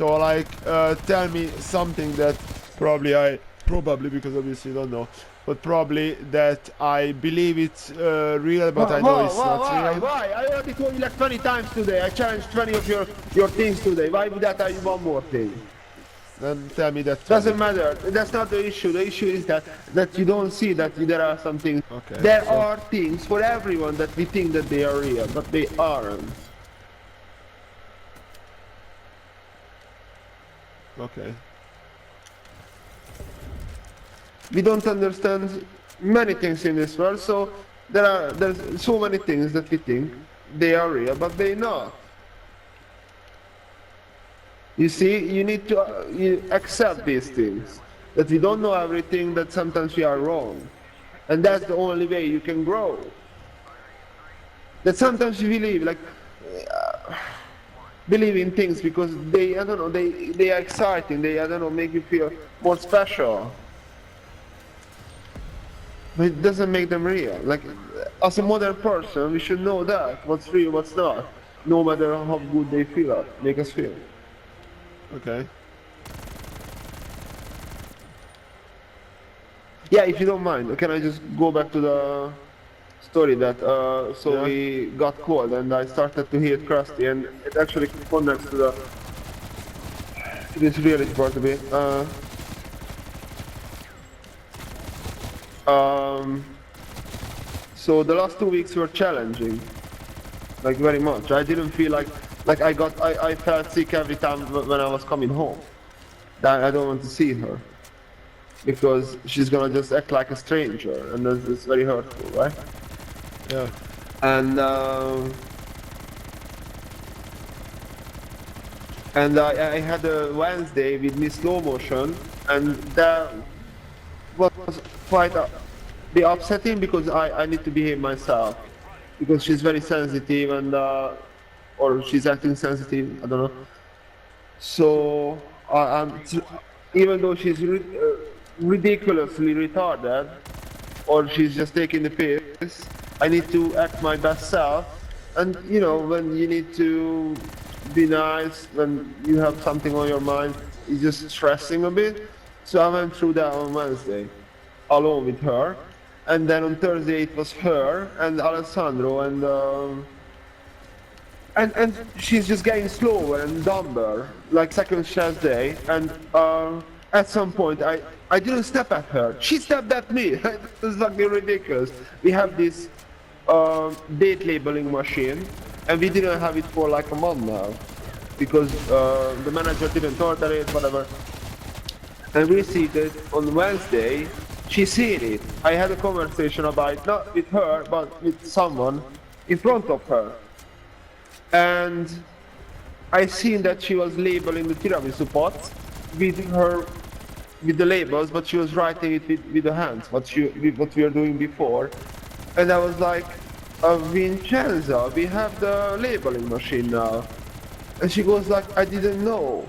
So like, tell me something that probably because obviously you don't know, but probably that I believe it's real, but I know it's not real. Why? I already told you like 20 times today. I challenged 20 of your things today. Why would that tell you one more thing? Then tell me that 20. Doesn't matter. That's not the issue. The issue is that you don't see that there are some things. Okay. There So are things for everyone that we think that they are real, but they aren't. okay. We don't understand many things in this world, so there's so many things that we think they are real, but they're not. You see, you need to you accept these things. That we don't know everything, that sometimes we are wrong. And that's the only way you can grow. That sometimes you believe, like, believe in things because they, I don't know, they are exciting, they, I don't know, make you feel more special. But it doesn't make them real. Like, as a modern person, we should know that, what's real, what's not. No matter how good they feel, make us feel. Okay. Yeah, if you don't mind, can I just go back to the story that so Yeah. we got cold and I started to hear crusty and it actually connects to the to this reality part a bit. So the last 2 weeks were challenging, like very much. I didn't feel like I felt sick every time when I was coming home. That I don't want to see her because she's gonna just act like a stranger and it's very hurtful, right? Yeah. And I had a Wednesday with me slow motion, and that was quite be upsetting because I need to behave myself because she's very sensitive and or she's acting sensitive. I don't know. So even though she's ridiculously retarded, or she's just taking the piss, I need to act my best self. And you know, when you need to be nice, when you have something on your mind, you're just stressing a bit. So I went through that on Wednesday, alone with her. And then on Thursday it was her and Alessandro and she's just getting slower and dumber, like second chess day. And at some point, I didn't step at her. She stepped at me. It's fucking ridiculous. We have this date labeling machine, and we didn't have it for like a month now because the manager didn't order it, whatever. And we received it on Wednesday. She seen it. I had a conversation about it, not with her, but with someone in front of her. And I seen that she was labeling the tiramisu pot with the labels, but she was writing it with the hands, what we were doing before. And I was like, Vincenza, we have the labeling machine now. And she goes like, I didn't know.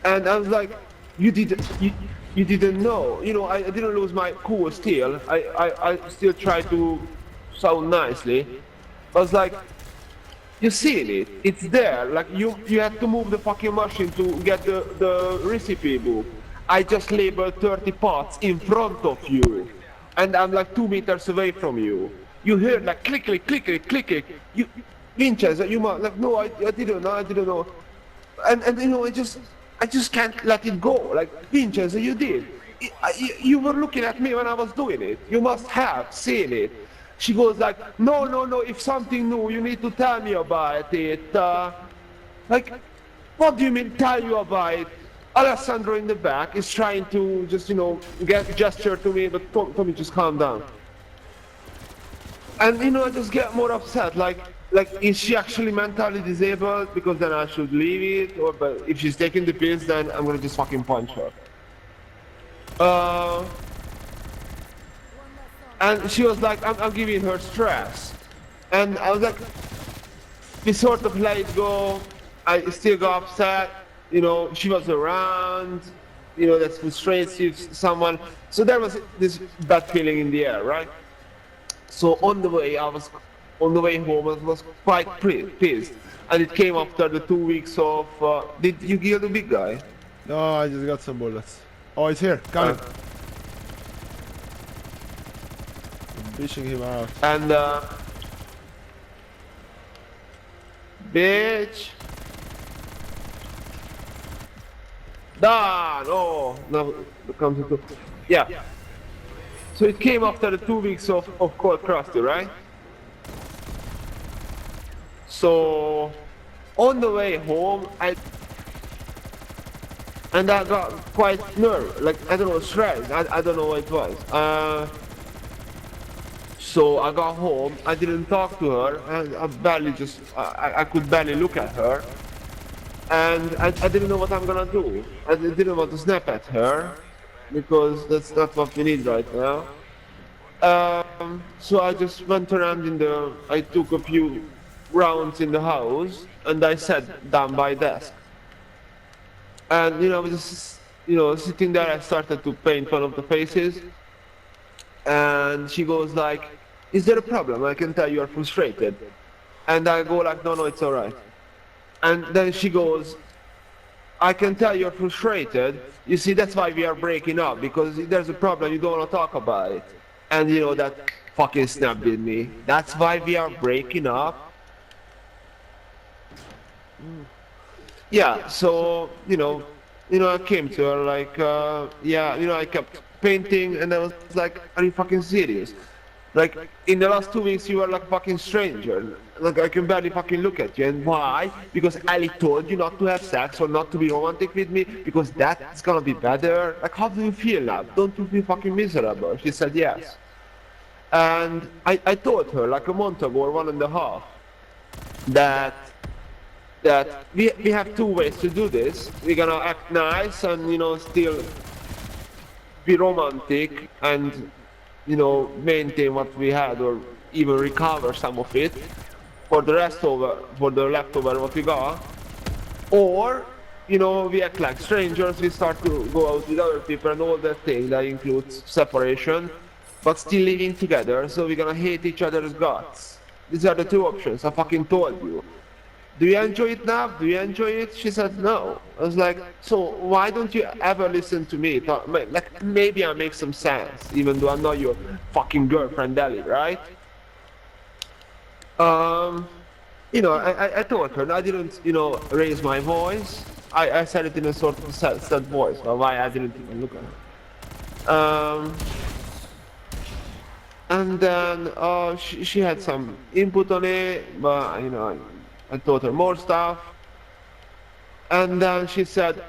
And I was like, you didn't know. You know, I didn't lose my cool still. I still try to sound nicely. I was like, you seen it, it's there. Like you had to move the fucking machine to get the recipe book. I just labeled 30 pots in front of you. And I'm like 2 meters away from you. You heard like click, click, click, click, click, click. You, Vincenzo, you must, like, no, I didn't know. And you know, I just can't let it go. Like, Vincenzo, you did. You were looking at me when I was doing it. You must have seen it. She goes like, no, if something new, you need to tell me about it. Like, what do you mean tell you about it? Alessandro in the back is trying to just, you know, gesture to me, but Tommy, just calm down. And, you know, I just get more upset, like, is she actually mentally disabled? Because then I should leave it, or but if she's taking the pills, then I'm gonna just fucking punch her. And she was like, I'm giving her stress. And I was like, we sort of let it go. I still got upset. You know, she was around. You know, that frustrates you, someone. So there was this bad feeling in the air, right? So on the way, I was on the way home and was quite pissed. And it came after the 2 weeks of. Did you kill the big guy? No, I just got some bullets. Oh, it's here. Coming. I'm fishing him out. And bitch. Done. Oh, now it comes into. Yeah. So it came after the 2 weeks of Cold Crusty, right? So on the way home, I got quite nervous, like I don't know, stressed. I don't know what it was. So I got home. I didn't talk to her. I could barely look at her, and I didn't know what I'm gonna do. I didn't want to snap at her because that's not what we need right now. So I just went around I took a few rounds in the house and I sat down by desk. And just sitting there, I started to paint one of the faces. And she goes like, "Is there a problem? I can tell you are frustrated." And I go like, "No, it's alright." And then she goes, "I can tell you're frustrated. You see, that's why we are breaking up, because there's a problem, you don't want to talk about it." And that fucking snapped in me. That's why we are breaking up. Yeah, so, I came to her like, I kept painting and I was like, "Are you fucking serious? Like, in the last 2 weeks you were like a fucking stranger. Like, I can barely fucking look at you. And why? Because Ali told you not to have sex or not to be romantic with me, because that's gonna be better. Like, how do you feel now? Don't you feel fucking miserable?" She said yes. And I told her like a month ago or 1.5 that we have 2 ways to do this. We're gonna act nice and still be romantic and maintain what we had or even recover some of it for the leftover what we got. Or we act like strangers, we start to go out with other people and all that thing that includes separation, but still living together, so we're gonna hate each other's guts. These are the 2 options. I fucking told you. Do you enjoy it now? Do you enjoy it? She said no. I was like, so why don't you ever listen to me? Like, maybe I make some sense, even though I'm not your fucking girlfriend, Ellie, right? I told her, I didn't, raise my voice. I said it in a sort of sad voice, but why I didn't even look at her. And then she had some input on it, but I taught her more stuff. And then she said,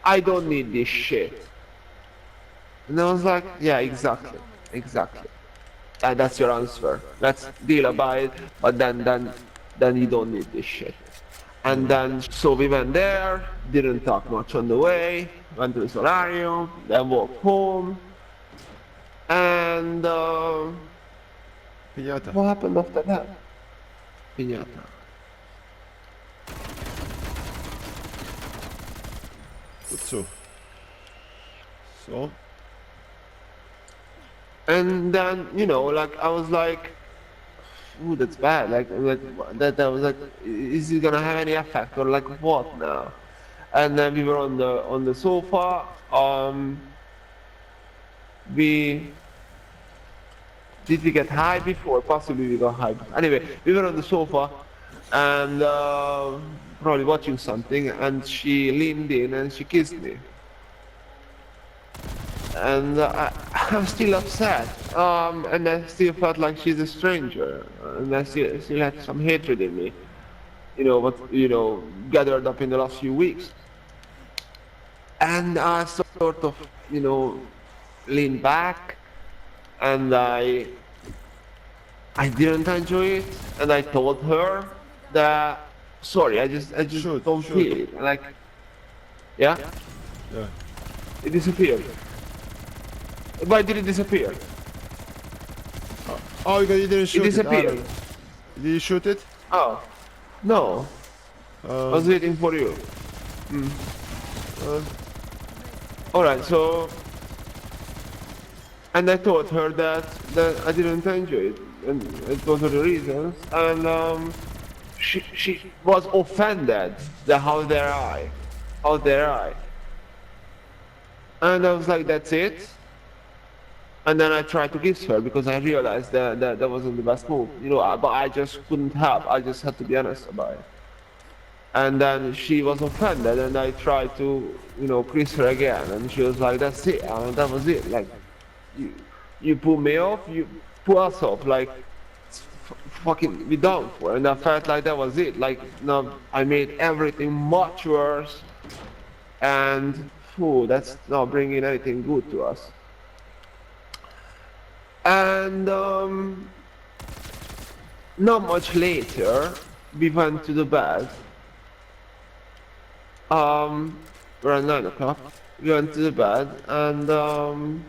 "I don't need this shit." And I was like, yeah, exactly. That's your answer. Let's deal about it, but then you don't need this shit. And then, so we went there, didn't talk much on the way, went to the solarium, then walked home. And Piñata. what happened after that? Piñata. So. And then, like, I was like, ooh, that's bad. Like that I was like, is it gonna have any effect or like what now? And then we were on the sofa. Did we get high before? Possibly we got high. Anyway, we were on the sofa and probably watching something, and she leaned in and she kissed me. And I'm still upset, and I still felt like she's a stranger, and I still had some hatred in me, gathered up in the last few weeks. And I sort of, leaned back, and I didn't enjoy it, and I told her that, sorry, I just don't feel it. Like, yeah? Yeah. It disappeared. Why did it disappear? Oh, because you didn't shoot It disappeared. Did you shoot it? Oh, no. I was waiting for you. Alright, so... And I told her that I didn't enjoy it. and those are the reasons. And she was offended that how dare I, and I was like, that's it. And then I tried to kiss her because I realized that wasn't the best move, you know. But I just couldn't help. I just had to be honest about it. And then she was offended, and I tried to, you know, kiss her again, and she was like, "That's it," and that was it. Like, you, you put me off, you put us off, like, fucking be done for. And I felt like that was it. Like, no, I made everything much worse, and phew, that's not bringing anything good to us. And not much later, we went to the bed. Around 9 o'clock, we went to the bed, and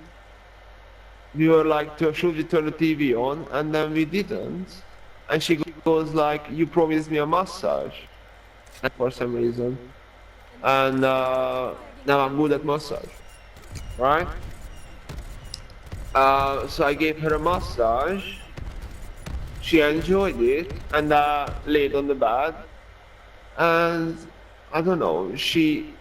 we were like, should we turn the TV on? And then we didn't. And she goes like, you promised me a massage, for some reason. And now I'm good at massage, right? So I gave her a massage. She enjoyed it, and laid on the bed. And I don't know, she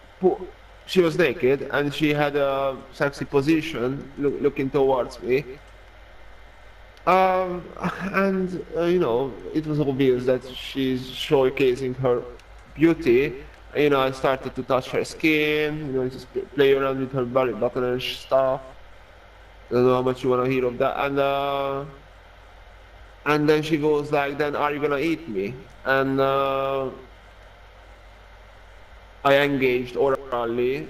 was naked, and she had a sexy position looking towards me. Um, and you know, it was obvious that she's showcasing her beauty. You know, I started to touch her skin, you know, just play around with her belly button and stuff. I don't know how much you want to hear of that. And then she goes like, then are you gonna eat me? And I engaged orally,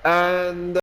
and